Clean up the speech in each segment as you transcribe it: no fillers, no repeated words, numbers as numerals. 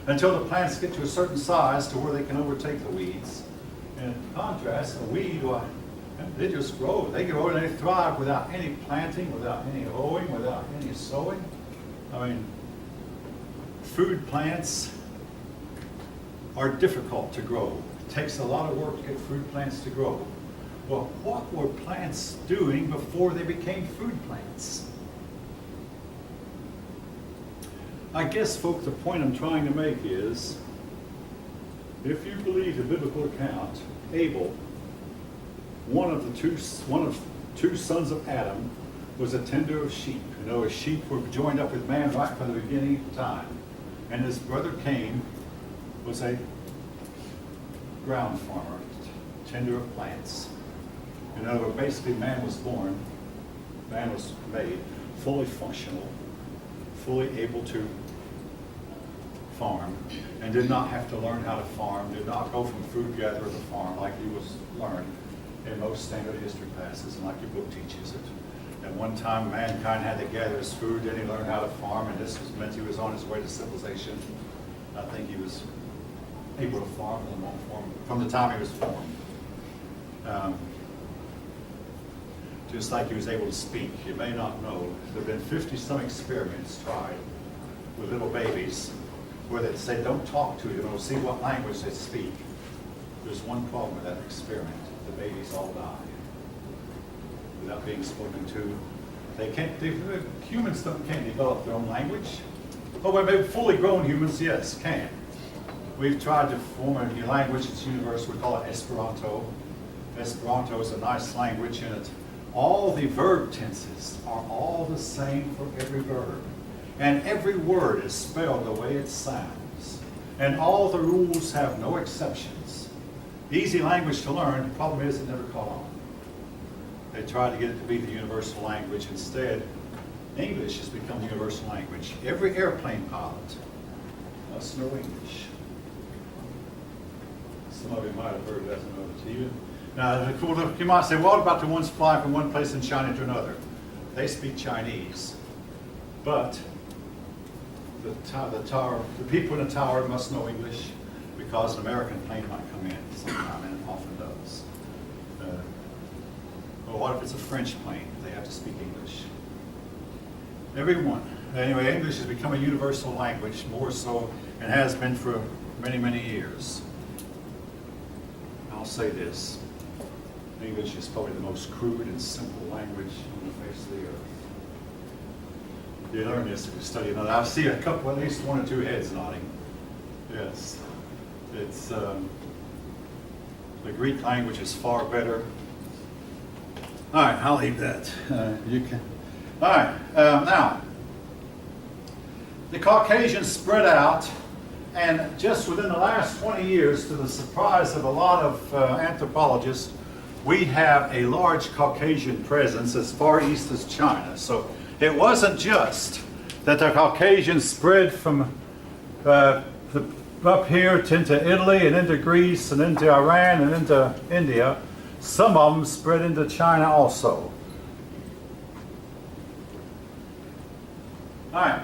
until the plants get to a certain size to where they can overtake the weeds. And in contrast, a weed, well, they just grow. They grow and they thrive without any planting, without any hoeing, without any sowing. I mean, food plants are difficult to grow. It takes a lot of work to get food plants to grow. Well, what were plants doing before they became food plants? I guess, folks, the point I'm trying to make is, if you believe the biblical account, Abel, one of two sons of Adam, was a tender of sheep. You know, sheep were joined up with man right from the beginning of time. And his brother Cain was a ground farmer, tender of plants. In other words, basically man was born, man was made fully functional, fully able to farm, and did not have to learn how to farm, did not go from food gatherer to farm like he was learned in most standard history classes and like your book teaches it. At one time, mankind had to gather his food, then he learned how to farm, and this meant he was on his way to civilization. I think he was able to farm from the time he was formed. Just like he was able to speak. You may not know, there have been 50-some experiments tried with little babies where they say, don't talk to them, we'll see what language they speak. There's one problem with that experiment. The babies all die without being spoken to. They can't, humans can't develop their own language. Oh, well, maybe fully grown humans, yes, can. We've tried to form a new language. It's universal. We call it Esperanto. Esperanto is a nice language, and it's all the verb tenses are all the same for every verb. And every word is spelled the way it sounds. And all the rules have no exceptions. Easy language to learn. The problem is it never caught on. They tried to get it to be the universal language. Instead, English has become the universal language. Every airplane pilot must know English. Some of you might have heard that, some of it. Now, you might say, well, what about the ones flying from one place in China to another? They speak Chinese. But the people in the tower must know English because an American plane might come in sometime, and it often does. Well, what if it's a French plane? They have to speak English. Everyone. Anyway, English has become a universal language, more so, and has been for many, many years. I'll say this. English is probably the most crude and simple language on the face of the earth. You learn this if you study another. I see a couple, at least one or two heads nodding. Yes. It's, the Greek language is far better. All right, I'll leave that. You can. All right, now, the Caucasians spread out, and just within the last 20 years, to the surprise of a lot of anthropologists, we have a large Caucasian presence as far east as China. So it wasn't just that the Caucasians spread from up here into Italy and into Greece and into Iran and into India. Some of them spread into China also. All right.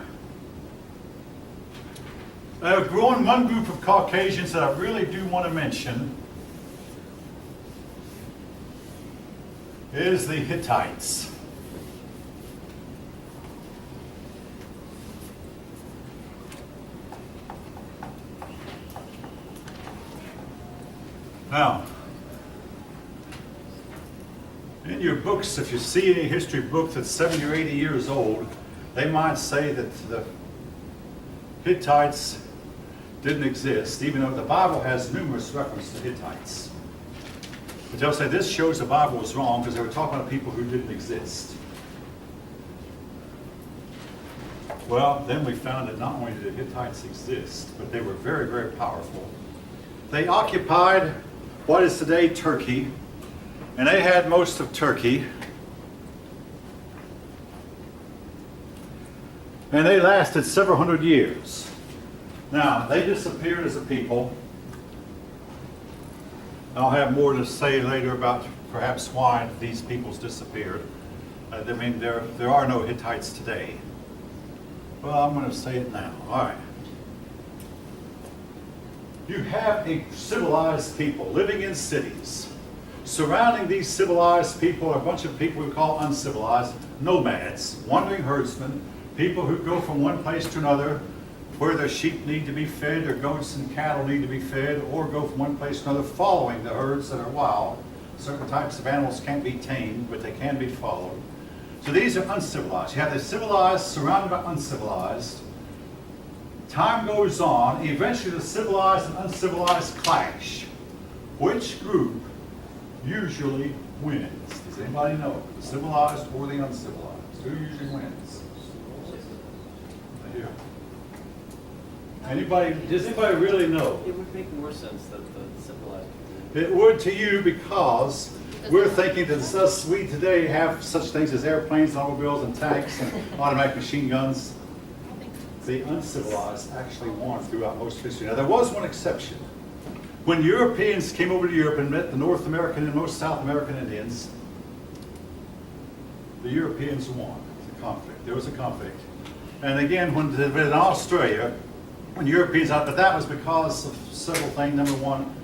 I've grown one group of Caucasians that I really do want to mention is the Hittites. Now, in your books, if you see any history book that's 70 or 80 years old, they might say that the Hittites didn't exist, even though the Bible has numerous references to Hittites. But they'll say this shows the Bible was wrong because they were talking about people who didn't exist. Well, then we found that not only did the Hittites exist, but they were very, very powerful. They occupied what is today Turkey, and they had most of Turkey. And they lasted several hundred years. Now, they disappeared as a people. I'll have more to say later about perhaps why these peoples disappeared. I mean, there are no Hittites today. Well, I'm going to say it now. All right. You have a civilized people living in cities. Surrounding these civilized people are a bunch of people we call uncivilized, nomads, wandering herdsmen, people who go from one place to another where their sheep need to be fed, their goats and cattle need to be fed, or go from one place to another following the herds that are wild. Certain types of animals can't be tamed, but they can be followed. So these are uncivilized. You have the civilized surrounded by uncivilized. Time goes on, eventually the civilized and uncivilized clash. Which group usually wins? Does anybody know? The civilized or the uncivilized? Who usually wins? Here. Anybody, does anybody really know? It would make more sense that the civilized. It would to you because we're thinking that us, we today have such things as airplanes, automobiles, and tanks, and automatic machine guns. The uncivilized actually won throughout most history. Now, there was one exception. When Europeans came over to Europe and met the North American and most South American Indians, the Europeans won the conflict. There was a conflict. And again, when in Australia, when Europeans, but that was because of several things. Number one,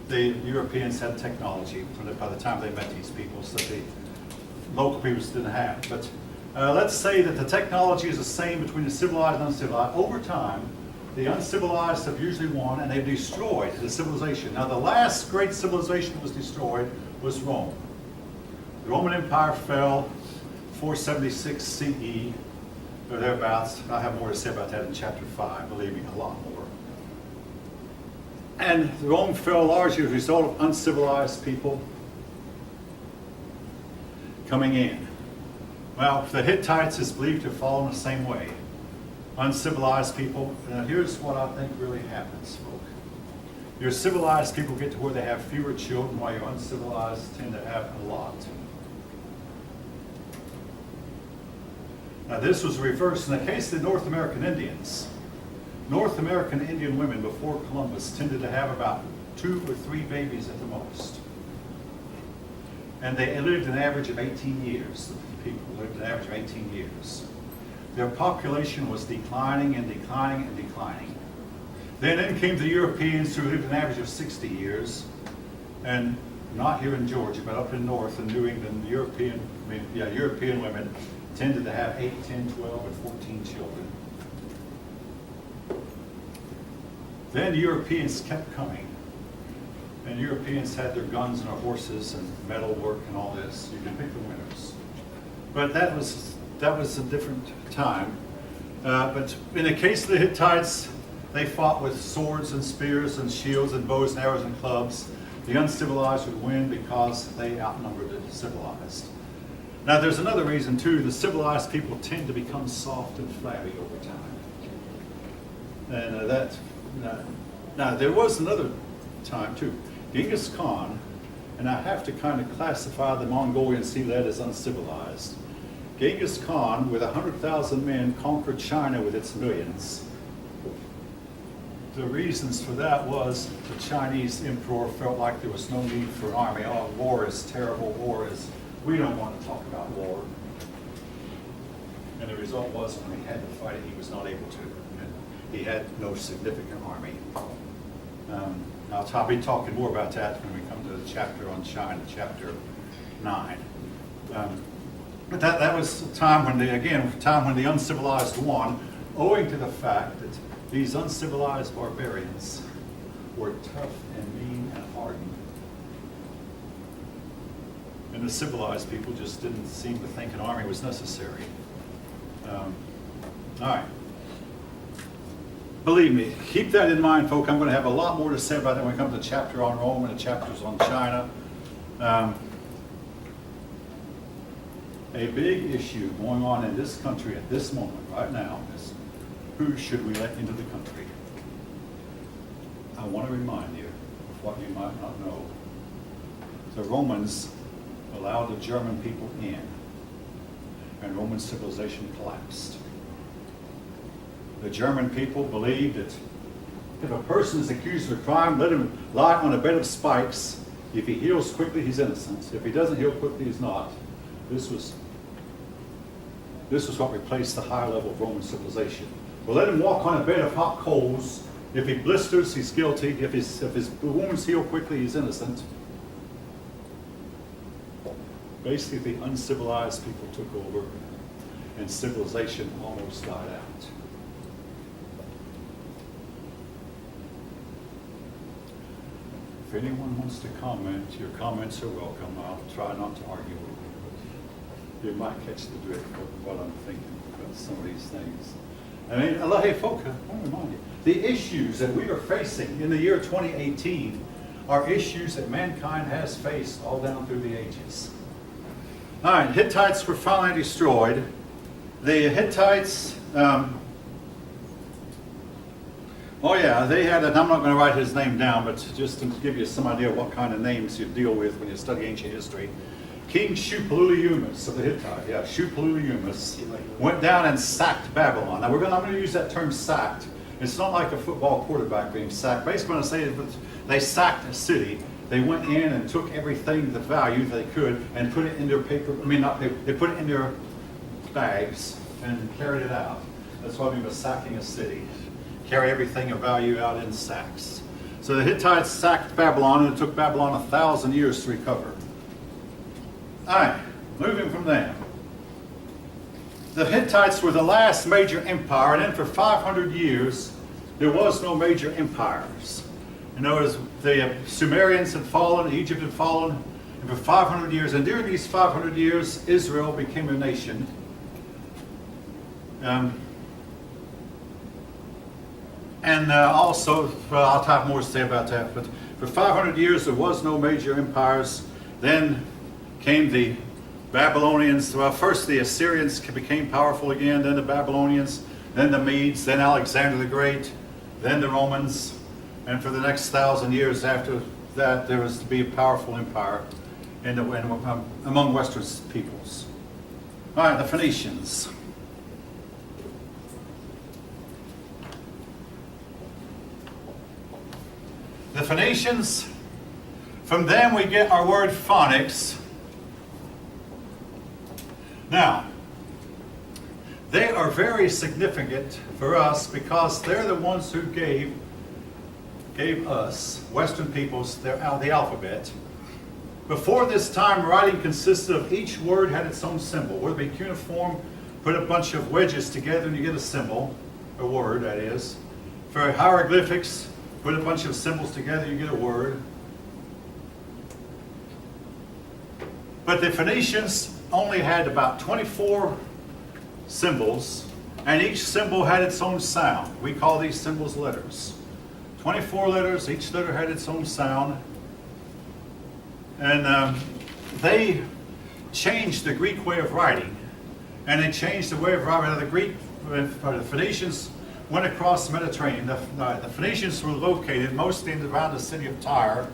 the Europeans had technology by the time they met these people, so the local peoples didn't have. But let's say that the technology is the same between the civilized and uncivilized. Over time, the uncivilized have usually won, and they've destroyed the civilization. Now, the last great civilization that was destroyed was Rome. The Roman Empire fell 476 CE, or thereabouts. I have more to say about that in chapter 5, believe me, a lot more. And Rome fell largely as a result of uncivilized people coming in. Well, the Hittites is believed to have fallen the same way. Uncivilized people. Now, here's what I think really happens, folk. Your civilized people get to where they have fewer children, while your uncivilized tend to have a lot. Now, this was reversed in the case of the North American Indians. North American Indian women before Columbus tended to have about 2 or 3 babies at the most. And they lived an average of 18 years. The people lived an average of 18 years. Their population was declining and declining and declining. Then in came the Europeans who lived an average of 60 years. And not here in Georgia, but up in North and New England, European women tended to have 8, 10, 12, and 14 children. Then Europeans kept coming. And Europeans had their guns and their horses and metal work and all this. You can pick the winners. But that was a different time. But in the case of the Hittites, they fought with swords and spears and shields and bows and arrows and clubs. The uncivilized would win because they outnumbered the civilized. Now there's another reason too. The civilized people tend to become soft and flabby over time. And now there was another time too. Genghis Khan, and I have to kind of classify the Mongolian Sea-led as uncivilized. Genghis Khan, with 100,000 men, conquered China with its millions. The reasons for that was the Chinese emperor felt like there was no need for an army. Oh, war is terrible, we don't want to talk about war. And the result was when he had to fight it, he was not able to. He had no significant army. I'll be talking more about that when we come to the chapter on China, chapter 9. But that was a time when the uncivilized won, owing to the fact that these uncivilized barbarians were tough and mean and hardened. And the civilized people just didn't seem to think an army was necessary. All right. Believe me, keep that in mind, folk. I'm going to have a lot more to say about that when we come to the chapter on Rome and the chapters on China. A big issue going on in this country at this moment, right now, is who should we let into the country? I want to remind you of what you might not know. The Romans allowed the German people in, and Roman civilization collapsed. The German people believed that if a person is accused of a crime, let him lie on a bed of spikes. If he heals quickly, he's innocent. If he doesn't heal quickly, he's not. This was what replaced the high level of Roman civilization. Well, let him walk on a bed of hot coals If he blisters, he's guilty. If his wounds heal quickly, he's innocent. Basically, the uncivilized people took over, and civilization almost died out. If anyone wants to comment, your comments are welcome. I'll try not to argue with you, but you might catch the drift of what I'm thinking about some of these things. I mean, hey, folks, I want to remind you, the issues that we are facing in the year 2018 are issues that mankind has faced all down through the ages. All right, Hittites were finally destroyed. The Hittites, they had, and I'm not going to write his name down, but just to give you some idea of what kind of names you deal with when you study ancient history. King Shupoluliumus of the Hittite, Shupoluliumus, went down and sacked Babylon. Now I'm going to use that term sacked. It's not like a football quarterback being sacked. Basically what I'm saying is they sacked a city. They went in and took everything, the value they could, and put it in their they put it in their bags and carried it out. That's what I mean by sacking a city. Carry everything of value out in sacks. So the Hittites sacked Babylon, and it took Babylon 1,000 years to recover. All right, moving from there. The Hittites were the last major empire, and then for 500 years, there was no major empires. In other words, the Sumerians had fallen, Egypt had fallen, and for 500 years, and during these 500 years, Israel became a nation. Also, I'll have more to say about that, but for 500 years, there was no major empires. Then came the Babylonians. Well, first the Assyrians became powerful again, then the Babylonians, then the Medes, then Alexander the Great, then the Romans. And for the next 1,000 years after that, there was to be a powerful empire among Western peoples. All right, the Phoenicians. The Phoenicians, from them we get our word phonics. Now, they are very significant for us because they're the ones who gave us, Western peoples, the alphabet. Before this time, writing consisted of each word had its own symbol. Whether it be cuneiform, put a bunch of wedges together and you get a symbol, a word that is. For hieroglyphics, put a bunch of symbols together, you get a word. But the Phoenicians only had about 24 symbols, and each symbol had its own sound. We call these symbols letters. 24 letters, each letter had its own sound. And they changed the Greek way of writing, and they changed the way of writing. The Phoenicians went across the Mediterranean. The Phoenicians were located mostly around the city of Tyre.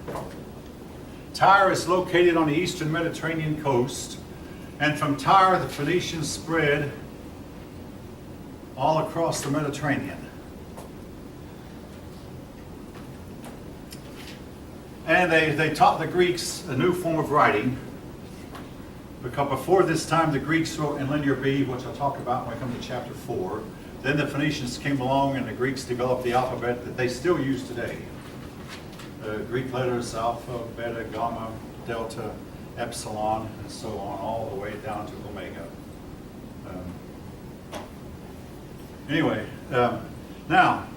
Tyre is located on the eastern Mediterranean coast, and from Tyre the Phoenicians spread all across the Mediterranean. And they taught the Greeks a new form of writing, because before this time the Greeks wrote in Linear B, which I'll talk about when we come to chapter 4. Then the Phoenicians came along and the Greeks developed the alphabet that they still use today. Greek letters, alpha, beta, gamma, delta, epsilon, and so on, all the way down to omega. Now,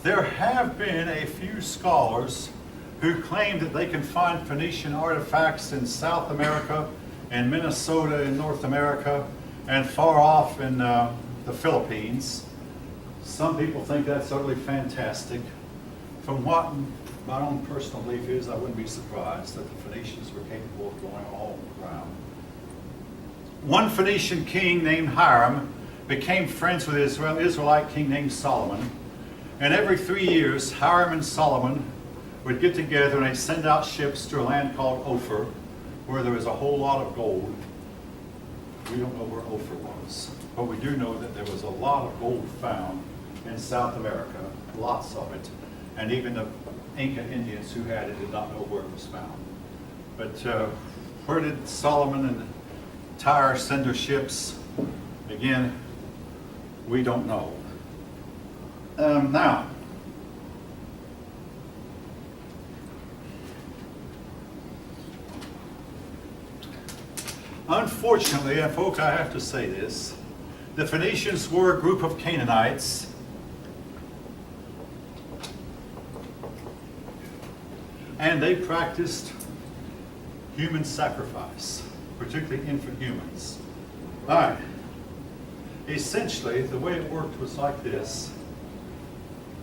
there have been a few scholars who claim that they can find Phoenician artifacts in South America and Minnesota in North America and far off in the Philippines. Some people think that's utterly fantastic. From what my own personal belief is, I wouldn't be surprised that the Phoenicians were capable of going all around. One Phoenician king named Hiram became friends with an Israelite king named Solomon. And every 3 years, Hiram and Solomon would get together and they'd send out ships to a land called Ophir, where there was a whole lot of gold. We don't know where Ophir was, but we do know that there was a lot of gold found in South America, lots of it. And even the Inca Indians who had it did not know where it was found. But where did Solomon and Tyre send their ships? Again, we don't know. Now, Unfortunately, and folk, I have to say this, the Phoenicians were a group of Canaanites. And they practiced human sacrifice, particularly infant humans. All right. Essentially, the way it worked was like this.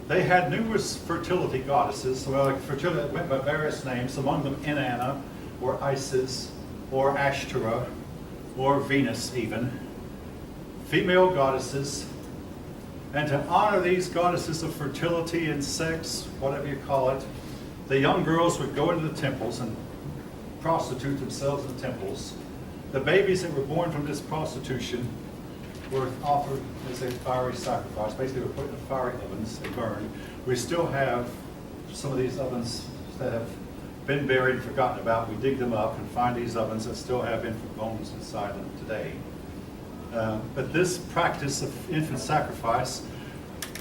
They had numerous fertility goddesses. Well, fertility went by various names, among them Inanna, or Isis, or Ashtoreth, or Venus even. Female goddesses. And to honor these goddesses of fertility and sex, whatever you call it, the young girls would go into the temples and prostitute themselves in the temples. The babies that were born from this prostitution were offered as a fiery sacrifice. Basically, they were put in fiery ovens and burned. We still have some of these ovens that have been buried and forgotten about. We dig them up and find these ovens that still have infant bones inside them today. But this practice of infant sacrifice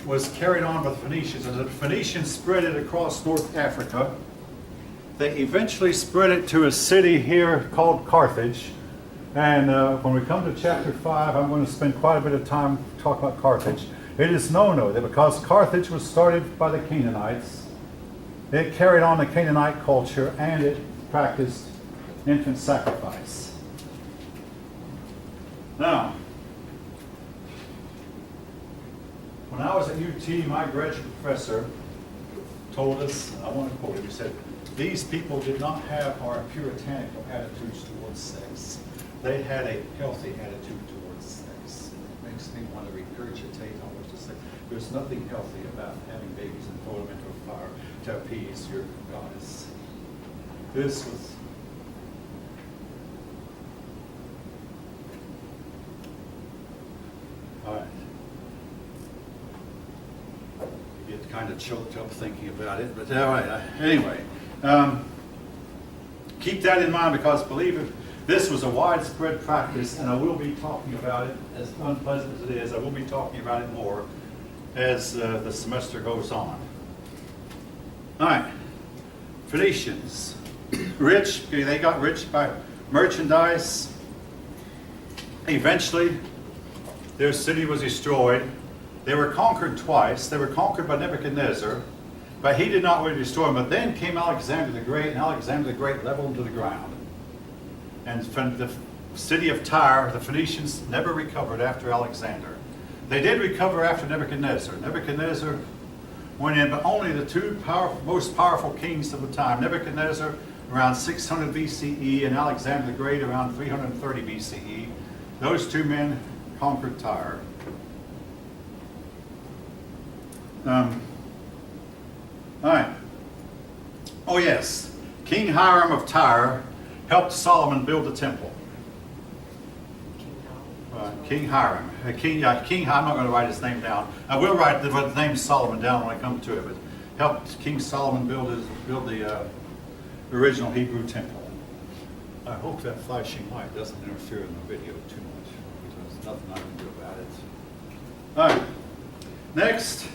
was carried on by the Phoenicians, and the Phoenicians spread it across North Africa. They eventually spread it to a city here called Carthage. And when we come to chapter 5, I'm going to spend quite a bit of time talking about Carthage. It is known, though, that because Carthage was started by the Canaanites, it carried on the Canaanite culture and it practiced infant sacrifice. Now, when I was at UT, my graduate professor told us, I want to quote him, he said, these people did not have our puritanical attitudes towards sex. They had a healthy attitude towards sex. It makes me want to regurgitate almost to say, there's nothing healthy about having babies and throw them into a fire to appease your goddess. This was all right. You get kind of choked up thinking about it, but all right. Anyway, keep that in mind, because believe it, this was a widespread practice, and I will be talking about it, as unpleasant as it is, I will be talking about it more as the semester goes on. All right, Phoenicians, rich, they got rich by merchandise. Eventually, their city was destroyed. They were conquered twice. They were conquered by Nebuchadnezzar, but he did not want to destroy them. But then came Alexander the Great, and Alexander the Great leveled them to the ground. And from the city of Tyre, the Phoenicians never recovered after Alexander. They did recover after Nebuchadnezzar. Nebuchadnezzar went in, but only the two most powerful kings of the time, Nebuchadnezzar around 600 BCE and Alexander the Great around 330 BCE. Those two men conquered Tyre. All right. Oh yes, King Hiram of Tyre helped Solomon build the temple. King Hiram. King Hiram, I'm not going to write his name down. I will write the name Solomon down when I come to it, but helped King Solomon build the original Hebrew temple. I hope that flashing light doesn't interfere in the video too much, because there's nothing I can do about it. All right. Next,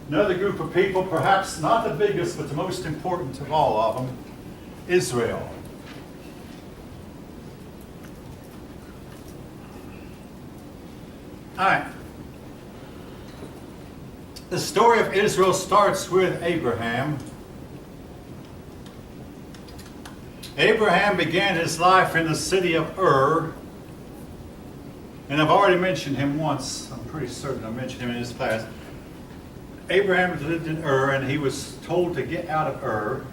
another group of people, perhaps not the biggest, but the most important of all of them, Israel. All right. The story of Israel starts with Abraham. Abraham began his life in the city of Ur. And I've already mentioned him once. I'm pretty certain I mentioned him in this class. Abraham lived in Ur, and he was told to get out of Ur.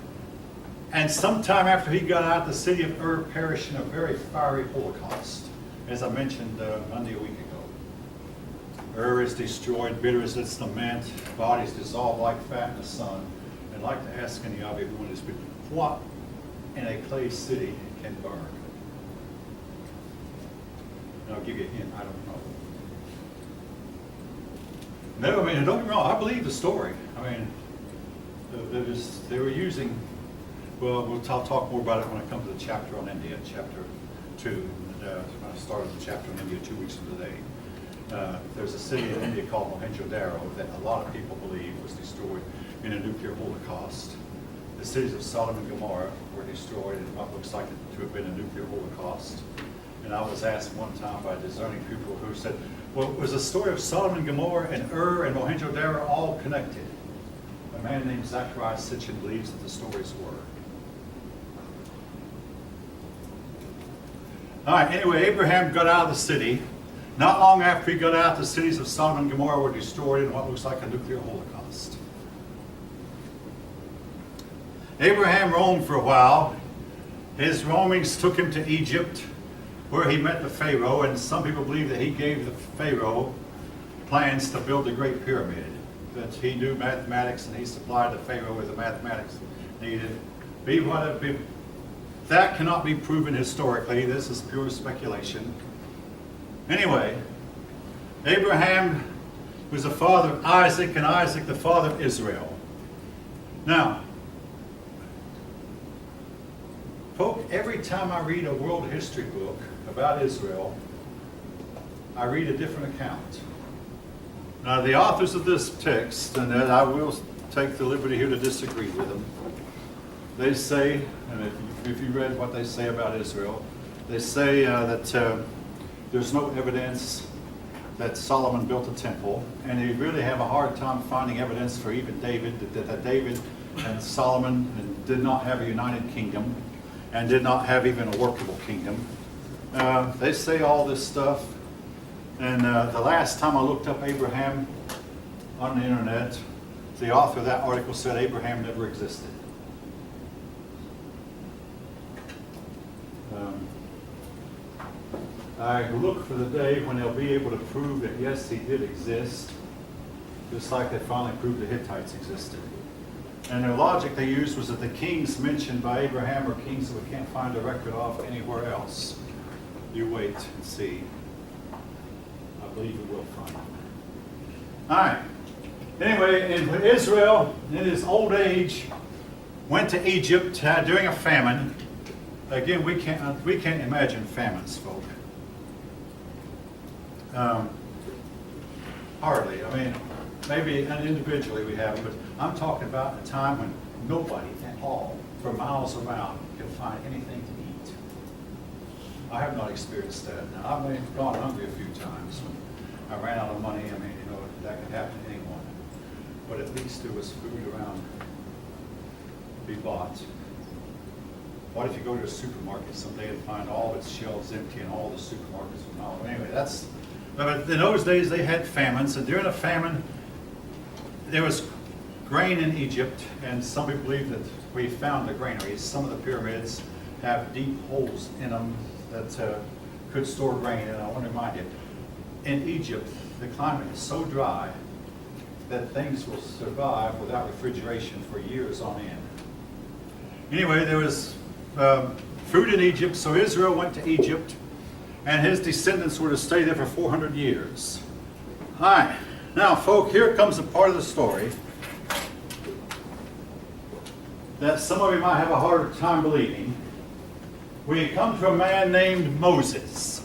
And sometime after he got out, the city of Ur perished in a very fiery Holocaust, as I mentioned Monday a week ago. Ur is destroyed, bitter as its lament, bodies dissolved like fat in the sun. I'd like to ask any of you who want to speak, what in a clay city can burn? And I'll give you a hint, I don't know. No, I mean, don't get me wrong, I believe the story. I mean, they were using, well, I'll talk more about it when I come to the chapter on India, chapter 2. When I started the chapter on India 2 weeks from today. There's a city in India called Mohenjo-Daro that a lot of people believe was destroyed in a nuclear holocaust. The cities of Sodom and Gomorrah were destroyed in what looks like it to have been a nuclear holocaust. And I was asked one time by discerning people who said, well, was the story of Sodom and Gomorrah and Ur and Mohenjo-Daro all connected? A man named Zachariah Sitchin believes that the stories were. All right, anyway, Abraham got out of the city. Not long after he got out, the cities of Sodom and Gomorrah were destroyed in what looks like a nuclear holocaust. Abraham roamed for a while. His roamings took him to Egypt, where he met the Pharaoh, and some people believe that he gave the Pharaoh plans to build the Great Pyramid, that he knew mathematics and he supplied the Pharaoh with the mathematics needed. Be what it be. That cannot be proven historically. This is pure speculation. Anyway, Abraham was the father of Isaac, and Isaac the father of Israel. Now, folk, every time I read a world history book about Israel, I read a different account. Now, the authors of this text, and I will take the liberty here to disagree with them, they say, and if you read what they say about Israel, they say that there's no evidence that Solomon built a temple, and they really have a hard time finding evidence for even David, that David and Solomon did not have a united kingdom and did not have even a workable kingdom. They say all this stuff, and the last time I looked up Abraham on the internet, the author of that article said Abraham never existed. I look for the day when they'll be able to prove that yes, he did exist, just like they finally proved the Hittites existed. And the logic they used was that the kings mentioned by Abraham are kings that we can't find a record of anywhere else. You wait and see. I believe you will find them. All right. Anyway, Israel, in his old age, went to Egypt during a famine. Again, we can't imagine famines, folk. Hardly. I mean, maybe individually we have, but I'm talking about a time when nobody at all, for miles around, could find anything to eat. I have not experienced that. Now, I've gone hungry a few times when I ran out of money. I mean, you know, that could happen to anyone. But at least there was food around to be bought. What if you go to a supermarket someday and find all its shelves empty and all the supermarkets are not? Anyway, but in those days they had famines, and during a famine there was grain in Egypt, and some people believe that we found the granaries. Some of the pyramids have deep holes in them that could store grain, and I want to remind you, in Egypt the climate is so dry that things will survive without refrigeration for years on end. Anyway, there was food in Egypt, so Israel went to Egypt, and his descendants were to stay there for 400 years. All right, now, folk, here comes a part of the story that some of you might have a harder time believing. We come to a man named Moses.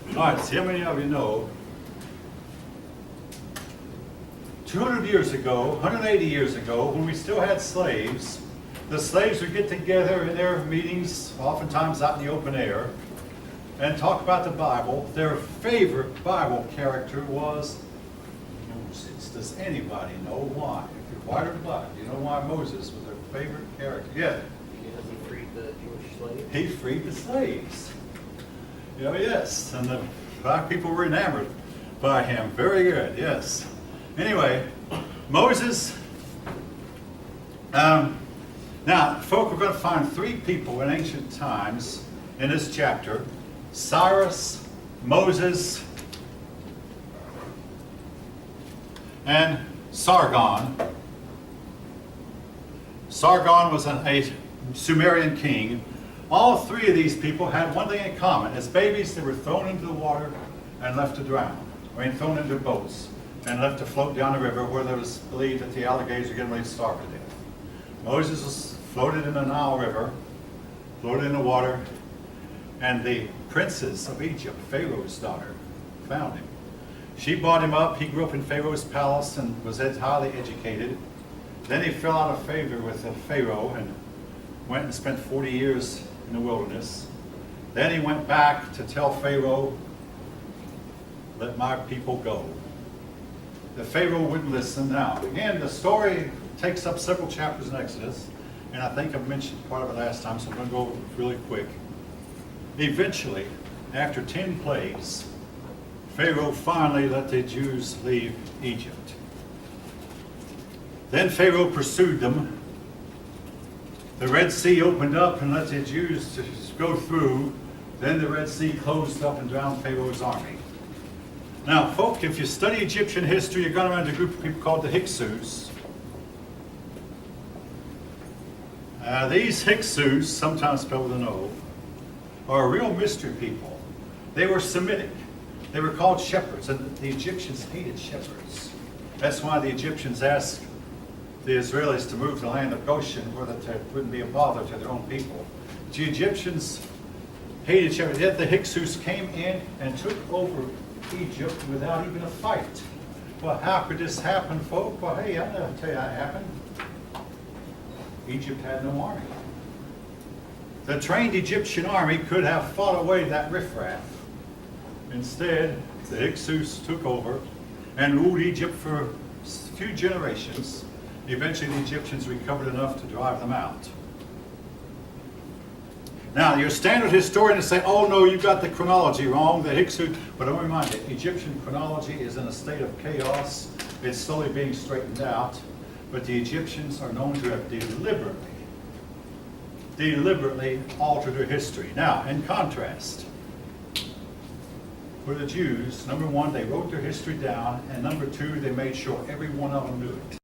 All right, see how many of you know 200 years ago, 180 years ago, when we still had slaves, the slaves would get together in their meetings, oftentimes out in the open air, and talk about the Bible. Their favorite Bible character was Moses. Does anybody know why? If you're white or black, do you know why Moses was their favorite character? Yeah. Because he freed the Jewish slaves. He freed the slaves. Oh, yes. And the black people were enamored by him. Very good, yes. Anyway, Moses. Now, folk, we're going to find three people in ancient times in this chapter: Cyrus, Moses, and Sargon. Sargon was a Sumerian king. All three of these people had one thing in common. As babies, they were thrown into the water and left to drown. I mean, thrown into boats and left to float down the river, where there was believed that the alligators were getting ready to starve to death. Moses was floated in the Nile River, floated in the water, and the princess of Egypt, Pharaoh's daughter, found him. She brought him up. He grew up in Pharaoh's palace and was highly educated. Then he fell out of favor with the Pharaoh and went and spent 40 years in the wilderness. Then he went back to tell Pharaoh, let my people go. The Pharaoh wouldn't listen. Now, again, the story takes up several chapters in Exodus, and I think I mentioned part of it last time, so I'm going to go really quick. Eventually, after 10 plagues, Pharaoh finally let the Jews leave Egypt. Then Pharaoh pursued them. The Red Sea opened up and let the Jews just go through. Then the Red Sea closed up and drowned Pharaoh's army. Now, folk, if you study Egyptian history, you're going to run into a group of people called the Hyksos. These Hyksos, sometimes spelled with an O, are a real mystery people. They were Semitic. They were called shepherds, and the Egyptians hated shepherds. That's why the Egyptians asked the Israelis to move to the land of Goshen where it wouldn't be a bother to their own people. The Egyptians hated shepherds. Yet the Hyksos came in and took over Egypt without even a fight. Well, how could this happen, folk? Well, hey, I'll tell you how it happened. Egypt had no army. The trained Egyptian army could have fought away that riffraff. Instead, the Hyksos took over and ruled Egypt for a few generations. Eventually, the Egyptians recovered enough to drive them out. Now, your standard historian will say, oh no, you got the chronology wrong, the Hyksos. But I want to remind you, Egyptian chronology is in a state of chaos. It's slowly being straightened out. But the Egyptians are known to have deliberately altered their history. Now, in contrast, for the Jews, number one, they wrote their history down, and number two, they made sure every one of them knew it.